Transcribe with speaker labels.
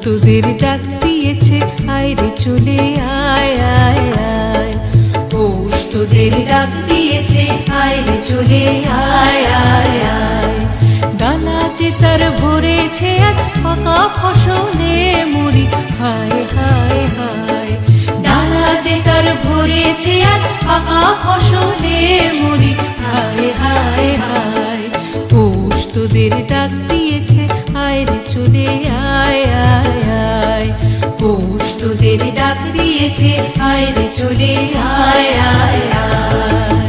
Speaker 1: তোদের ডাক দিয়েছে, আয় রে চলে আয় আয় আয়।
Speaker 2: পৌষ তোদের ডাক দিয়েছে, আয় রে চলে আয় আয় আয়।
Speaker 1: ডালা যে তার ভরেছে আজ পাকা ফসলে মরি, হায় হায় হায়।
Speaker 2: ডালা যে তার ভরেছে আজ পাকা ফসলে মরি, হায় হায় হায়।
Speaker 1: পৌষ তোদের ডাক দিয়েছে, আয় রে চলে আয় আয় আয়।
Speaker 2: পৌষ তোদের ডাক দিয়েছে, আয় রে চলে আয় আয় আয়।